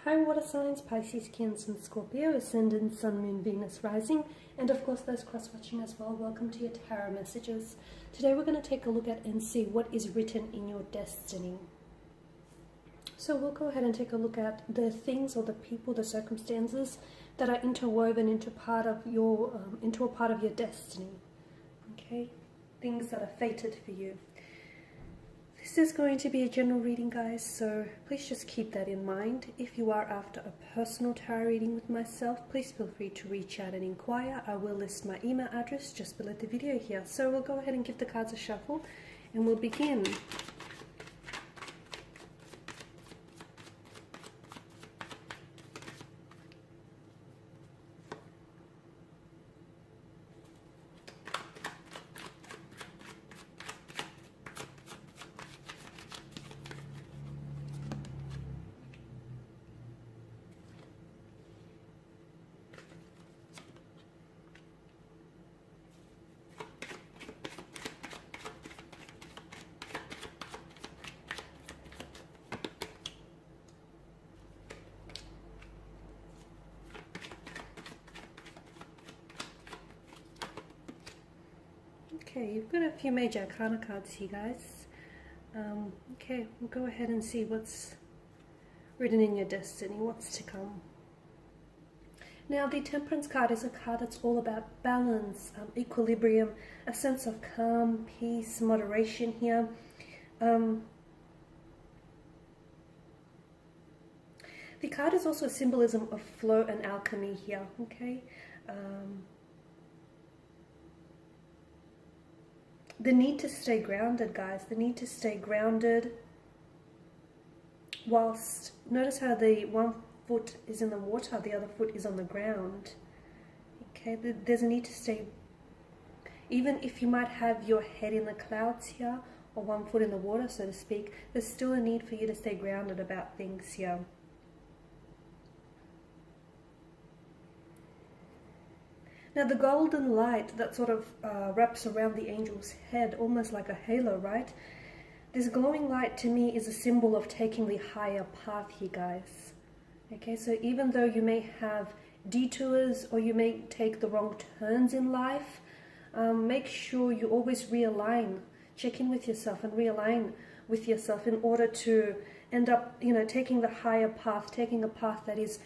Hi water signs, Pisces, Cancer and Scorpio, Ascendant, Sun, Moon, Venus, Rising, and of course those cross-watching as well. Welcome to your tarot messages. Today we're going to take a look at and see what is written in your destiny. So we'll go ahead and take a look at the things or the people, the circumstances that are interwoven into a part of your destiny. Okay, things that are fated for you. This is going to be a general reading, guys, so please just keep that in mind. If you are after a personal tarot reading with myself, please feel free to reach out and inquire. I will list my email address just below the video here. So we'll go ahead and give the cards a shuffle and we'll begin. Okay, you've got a few major arcana cards here, guys. Okay, we'll go ahead and see what's written in your destiny, what's to come. Now, the Temperance card is a card that's all about balance, equilibrium, a sense of calm, peace, moderation here. The card is also a symbolism of flow and alchemy here, okay? The need to stay grounded, guys, the need to stay grounded whilst, notice how the one foot is in the water, the other foot is on the ground. Okay, there's a need to stay, even if you might have your head in the clouds here, or one foot in the water, so to speak, there's still a need for you to stay grounded about things here. Now the golden light that sort of wraps around the angel's head, almost like a halo, right? This glowing light to me is a symbol of taking the higher path here, guys. Okay, so even though you may have detours or you may take the wrong turns in life, make sure you always realign, check in with yourself and realign with yourself in order to end up, taking the higher path, taking a path that is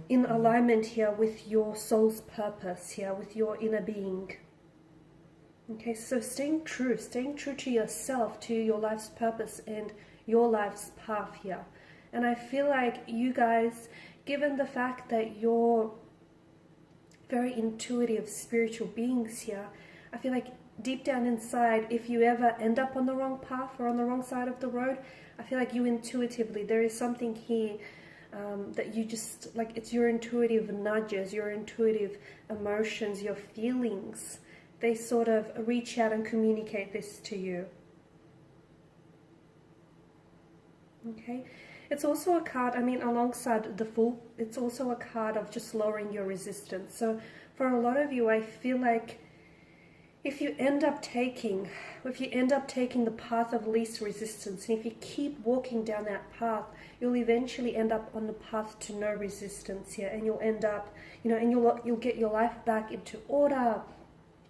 in alignment here with your soul's purpose here, with your inner being. Okay, so staying true to yourself, to your life's purpose and your life's path here. And I feel like you guys, given the fact that you're very intuitive spiritual beings here, I feel like deep down inside, if you ever end up on the wrong path or on the wrong side of the road, I feel like you intuitively, there is something here that you just, like, it's your intuitive nudges, your intuitive emotions, your feelings. They sort of reach out and communicate this to you. Okay. It's also a card, alongside the Fool, it's also a card of just lowering your resistance. So for a lot of you, I feel like if you end up taking the path of least resistance, and if you keep walking down that path, you'll eventually end up on the path to no resistance here, and you'll end up, and you'll get your life back into order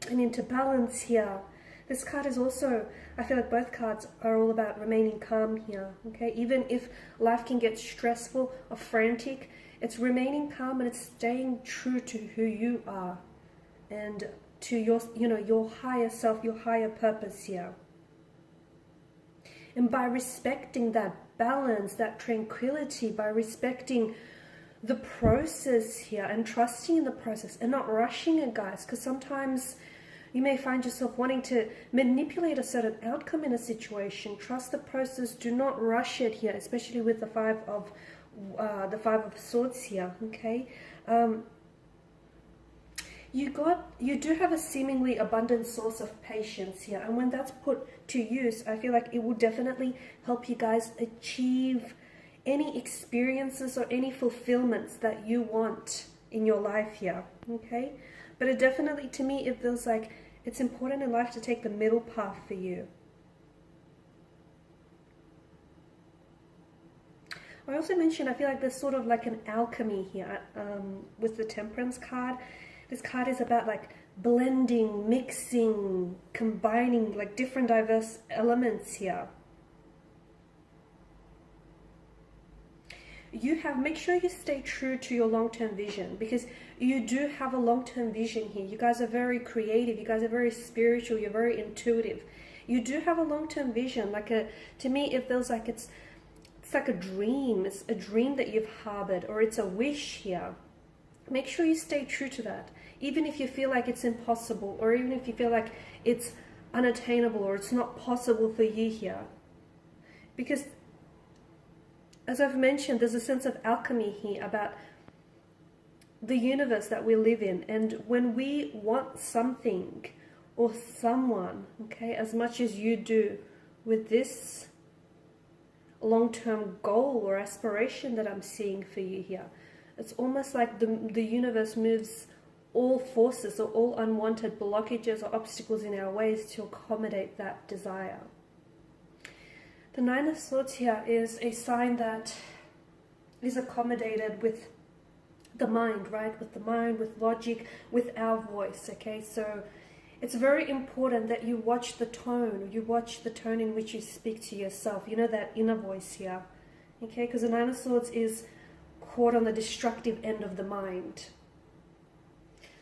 and into balance here. This card is also, I feel like both cards are all about remaining calm here, okay? Even if life can get stressful or frantic, it's remaining calm and it's staying true to who you are and to your, your higher self, your higher purpose here. And by respecting that balance, that tranquility, by respecting the process here and trusting in the process and not rushing it, guys, because sometimes you may find yourself wanting to manipulate a certain outcome in a situation. Trust the process. Do not rush it here, especially with the Five of Swords here, okay? You do have a seemingly abundant source of patience here, and when that's put to use, I feel like it will definitely help you guys achieve any experiences or any fulfillments that you want in your life here, okay? But it definitely, to me, it feels like it's important in life to take the middle path for you. I also mentioned, I feel like there's sort of like an alchemy here with the Temperance card. This card is about like blending, mixing, combining like different diverse elements here. Make sure you stay true to your long-term vision, because you do have a long-term vision here. You guys are very creative, you guys are very spiritual, you're very intuitive. You do have a long-term vision. To me, it feels like it's like a dream. It's a dream that you've harbored, or it's a wish here. Make sure you stay true to that. Even if you feel like it's impossible, or even if you feel like it's unattainable, or it's not possible for you here. Because, as I've mentioned, there's a sense of alchemy here about the universe that we live in. And when we want something or someone, okay, as much as you do with this long-term goal or aspiration that I'm seeing for you here, it's almost like the universe moves all forces or all unwanted blockages or obstacles in our ways to accommodate that desire. The Nine of Swords here is a sign that is accommodated with the mind, right? With the mind, with logic, with our voice, okay? So it's very important that you watch the tone. You watch the tone in which you speak to yourself. You know, that inner voice here, okay? Because the Nine of Swords is caught on the destructive end of the mind.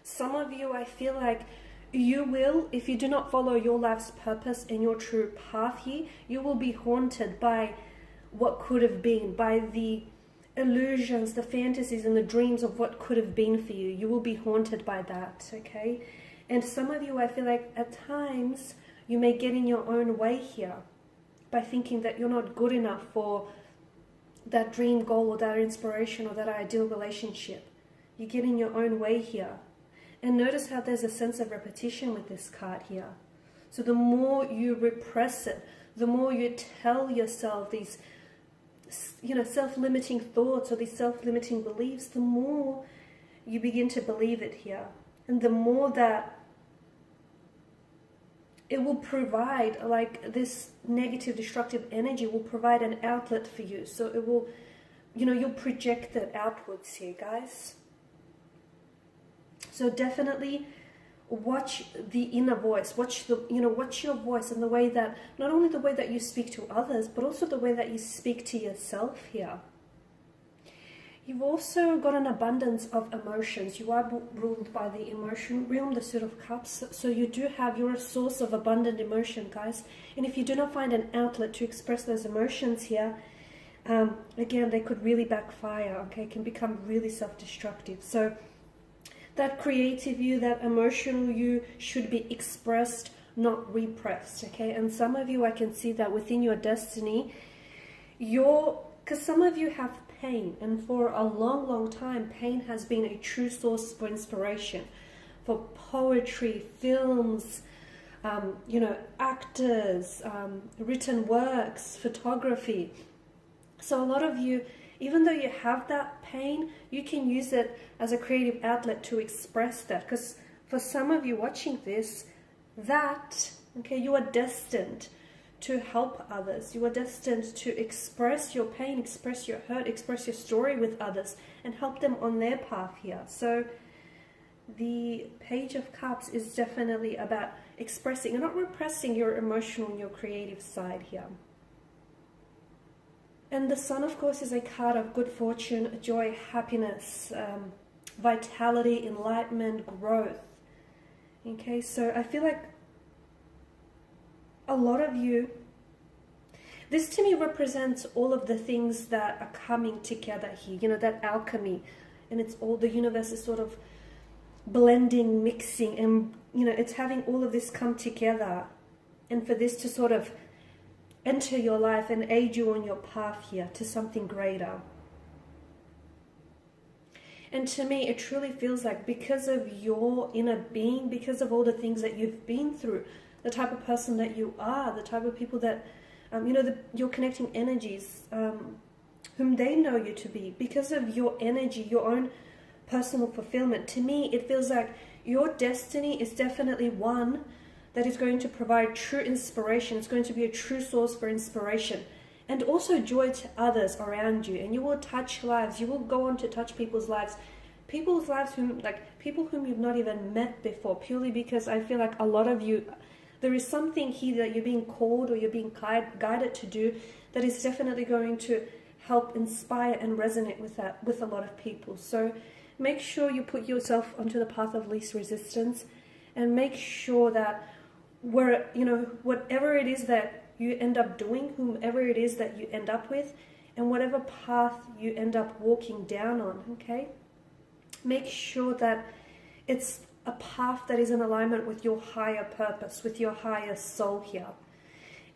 Some of you, I feel like you will, if you do not follow your life's purpose and your true path here, you will be haunted by what could have been, by the illusions, the fantasies and the dreams of what could have been for you. You will be haunted by that, okay? And some of you, I feel like at times you may get in your own way here by thinking that you're not good enough for that dream goal or that inspiration or that ideal relationship. You get in your own way here. And notice how there's a sense of repetition with this card here. So the more you repress it, the more you tell yourself these, self-limiting thoughts or these self-limiting beliefs, the more you begin to believe it here. And the more that it will provide, like this negative, destructive energy will provide an outlet for you. So it will, you'll project it outwards here, guys. So definitely watch the inner voice, watch your voice and the way that, not only the way that you speak to others, but also the way that you speak to yourself here. You've also got an abundance of emotions. You are ruled by the emotion realm, the Suit of Cups. So you're a source of abundant emotion, guys. And if you do not find an outlet to express those emotions here, again, they could really backfire, okay? Can become really self-destructive. So that creative you, that emotional you should be expressed, not repressed, okay? And some of you, I can see that within your destiny, because some of you have pain, and for a long, long time, pain has been a true source for inspiration, for poetry, films, actors, written works, photography. So a lot of you, even though you have that pain, you can use it as a creative outlet to express that. Because for some of you watching this, you are destined to help others. You are destined to express your pain, express your hurt, express your story with others, and help them on their path here. So the Page of Cups is definitely about expressing and not repressing your emotional and your creative side here. And the Sun, of course, is a card of good fortune, joy, happiness, vitality, enlightenment, growth. Okay, so I feel like a lot of you, this to me represents all of the things that are coming together here, that alchemy, and it's all, the universe is sort of blending, mixing, and it's having all of this come together, and for this to sort of enter your life and aid you on your path here to something greater. And to me, it truly feels like because of your inner being, because of all the things that you've been through, the type of person that you are, the type of people that, you're connecting energies, whom they know you to be, because of your energy, your own personal fulfillment. To me, it feels like your destiny is definitely one that is going to provide true inspiration. It's going to be a true source for inspiration. and also joy to others around you. And you will touch lives. You will go on to touch people's lives people whom you've not even met before, purely because I feel like a lot of you, there is something here that you're being called or you're being guided to do that is definitely going to help inspire and resonate with a lot of people. So make sure you put yourself onto the path of least resistance, and make sure that whatever it is that you end up doing, whomever it is that you end up with, and whatever path you end up walking down on, okay? Make sure that it's a path that is in alignment with your higher purpose, with your higher soul here.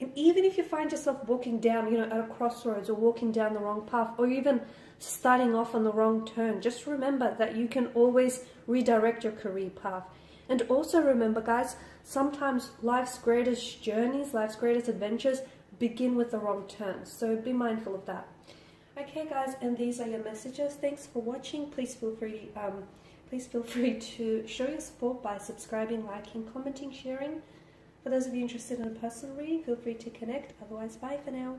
And even if you find yourself walking down, at a crossroads, or walking down the wrong path, or even starting off on the wrong turn, just remember that you can always redirect your career path. And also remember, guys, sometimes life's greatest journeys, life's greatest adventures begin with the wrong turns. So be mindful of that. Okay, guys, and these are your messages. Thanks for watching. Please feel free to show your support by subscribing, liking, commenting, sharing. For those of you interested in a personal reading, feel free to connect. Otherwise, bye for now.